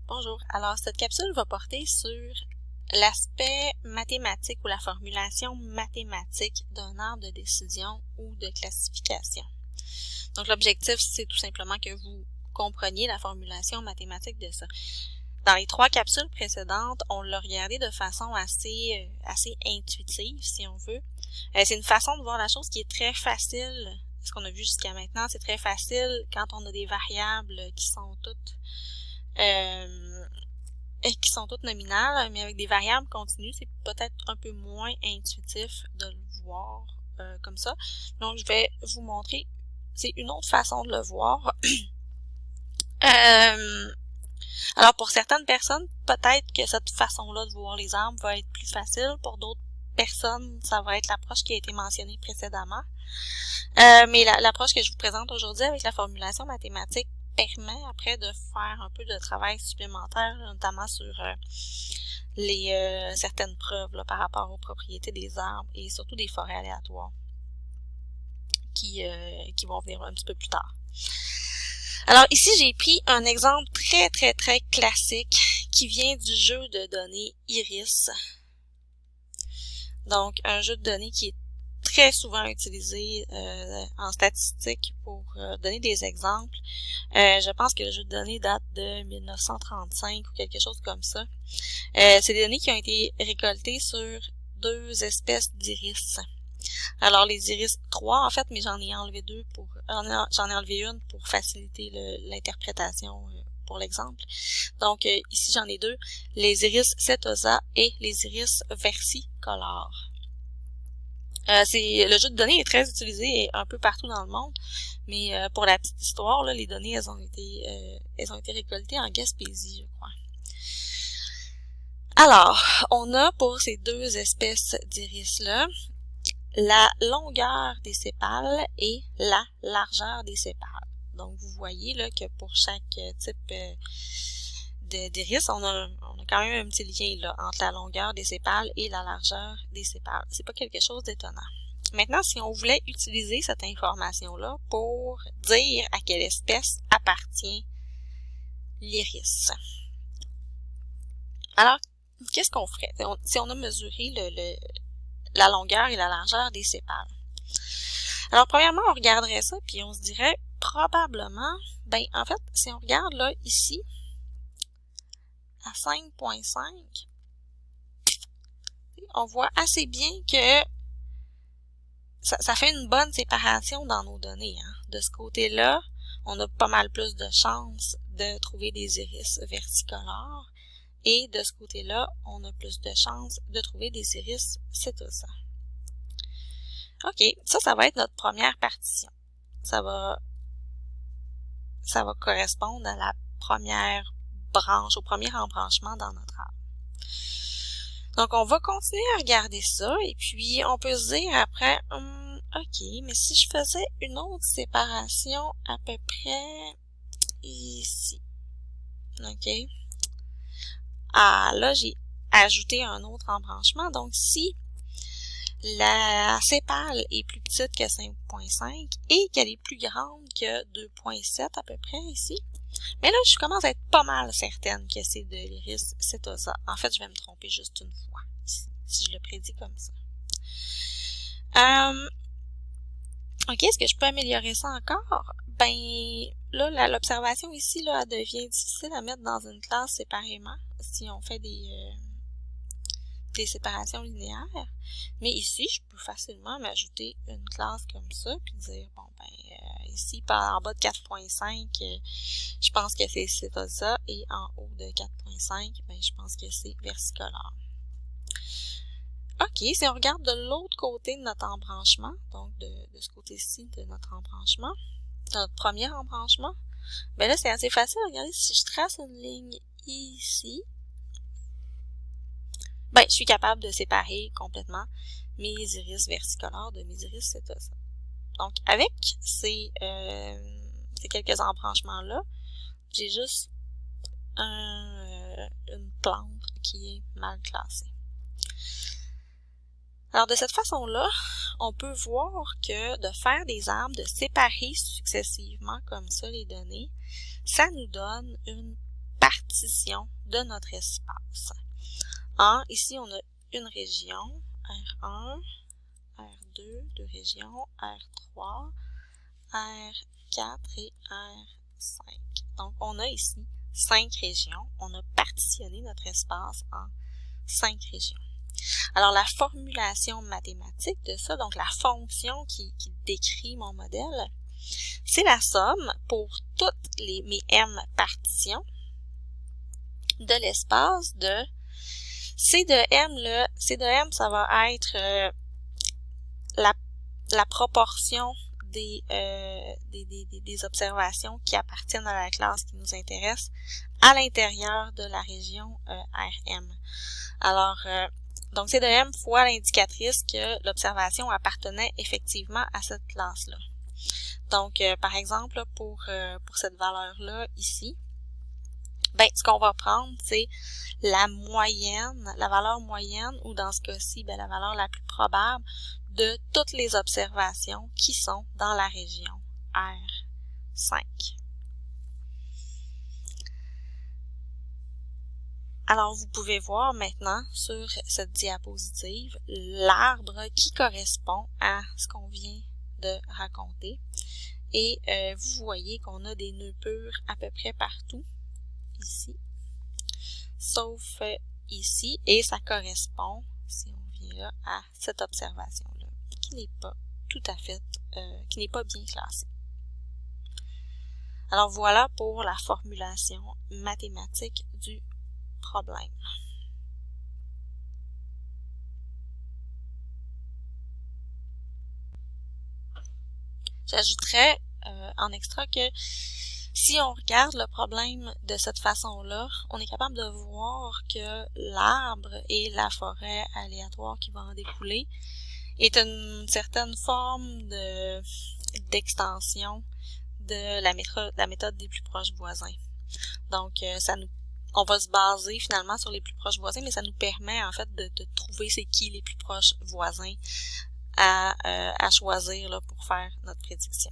Bonjour. Alors, cette capsule va porter sur l'aspect mathématique ou la formulation mathématique d'un arbre de décision ou de classification. Donc, l'objectif, c'est tout simplement que vous compreniez la formulation mathématique de ça. Dans les 3 capsules précédentes, on l'a regardé de façon assez intuitive, si on veut. C'est une façon de voir la chose qui est très facile. Ce qu'on a vu jusqu'à maintenant, c'est très facile quand on a des variables qui sont toutes nominales, mais avec des variables continues, c'est peut-être un peu moins intuitif de le voir comme ça. Donc, je vais vous montrer, c'est une autre façon de le voir. Alors, pour certaines personnes, peut-être que cette façon-là de voir les arbres va être plus facile. Pour d'autres personnes, ça va être l'approche qui a été mentionnée précédemment. Mais l'approche que je vous présente aujourd'hui avec la formulation mathématique permet après de faire un peu de travail supplémentaire, notamment sur certaines preuves là, par rapport aux propriétés des arbres et surtout des forêts aléatoires qui vont venir un petit peu plus tard. Alors ici, j'ai pris un exemple très classique qui vient du jeu de données Iris. Donc, un jeu de données qui est très souvent utilisé en statistique pour donner des exemples. Je pense que le jeu de données date de 1935 ou quelque chose comme ça. C'est des données qui ont été récoltées sur 2 espèces d'iris. Alors, les iris 3, en fait, mais j'en ai enlevé une pour faciliter l'interprétation pour l'exemple. Donc, ici, j'en ai 2, les iris setosa et les iris versicolores. Le jeu de données est très utilisé un peu partout dans le monde, mais pour la petite histoire, là, les données, elles ont été récoltées en Gaspésie, je crois. Alors, on a pour ces 2 espèces d'iris-là, la longueur des sépales et la largeur des sépales. Donc, vous voyez là que pour chaque type d'iris, on a quand même un petit lien là entre la longueur des sépales et la largeur des sépales. C'est pas quelque chose d'étonnant. Maintenant, si on voulait utiliser cette information-là pour dire à quelle espèce appartient l'iris. Alors, qu'est-ce qu'on ferait? Si on a mesuré la longueur et la largeur des sépales. Alors, premièrement, on regarderait ça, puis on se dirait, probablement, en fait, si on regarde là, ici, à 5.5, on voit assez bien que ça fait une bonne séparation dans nos données. Hein. De ce côté-là, on a pas mal plus de chances de trouver des iris versicolores. Et de ce côté-là, on a plus de chances de trouver des iris setosa. OK, ça va être notre première partition. Ça va correspondre à la première branche, au premier embranchement dans notre arbre. Donc, on va continuer à regarder ça, et puis on peut se dire après, OK, mais si je faisais une autre séparation à peu près ici, OK? Ah, là, j'ai ajouté un autre embranchement. Donc, si la sépale est plus petite que 5.5 et qu'elle est plus grande que 2.7 à peu près ici, mais là, je commence à être pas mal certaine que c'est de l'iris setosa. En fait, je vais me tromper juste une fois, si je le prédis comme ça. OK, est-ce que je peux améliorer ça encore? Là, l'observation ici, là, elle devient difficile à mettre dans une classe séparément si on fait des séparations linéaires. Mais ici, je peux facilement m'ajouter une classe comme ça, puis dire, ici, en bas de 4.5, je pense que c'est setosa, et en haut de 4.5, je pense que c'est versicolore. OK, si on regarde de l'autre côté de notre embranchement, donc de ce côté-ci de notre embranchement, de notre premier embranchement, là, c'est assez facile. Regardez, si je trace une ligne ici, je suis capable de séparer complètement mes iris versicolores de mes iris setosa. Donc, avec ces quelques embranchements-là, j'ai juste une plante qui est mal classée. Alors, de cette façon-là, on peut voir que de faire des arbres, de séparer successivement comme ça les données, ça nous donne une partition de notre espace. Ici, on a une région, R1, R2, deux régions, R3, R4 et R5. Donc, on a ici 5 régions. On a partitionné notre espace en 5 régions. Alors, la formulation mathématique de ça, donc la fonction qui décrit mon modèle, c'est la somme pour toutes mes M partitions de l'espace de C de M. C de M, ça va être la proportion des observations qui appartiennent à la classe qui nous intéresse à l'intérieur de la région RM. Alors, donc C de M fois l'indicatrice que l'observation appartenait effectivement à cette classe-là. Donc, par exemple, pour cette valeur-là ici, ben, ce qu'on va prendre, c'est la moyenne, la valeur moyenne, ou dans ce cas-ci, ben, la valeur la plus probable de toutes les observations qui sont dans la région R5. Alors, vous pouvez voir maintenant sur cette diapositive l'arbre qui correspond à ce qu'on vient de raconter. Et vous voyez qu'on a des nœuds purs à peu près partout, ici, sauf ici, et ça correspond, si on vient là, à cette observation-là, qui n'est pas tout à fait, qui n'est pas bien classée. Alors voilà pour la formulation mathématique du problème. J'ajouterais en extra que si on regarde le problème de cette façon-là, on est capable de voir que l'arbre et la forêt aléatoire qui va en découler est une certaine forme d'extension de la méthode des plus proches voisins. Donc, on va se baser finalement sur les plus proches voisins, mais ça nous permet en fait de trouver c'est qui les plus proches voisins à choisir là, pour faire notre prédiction.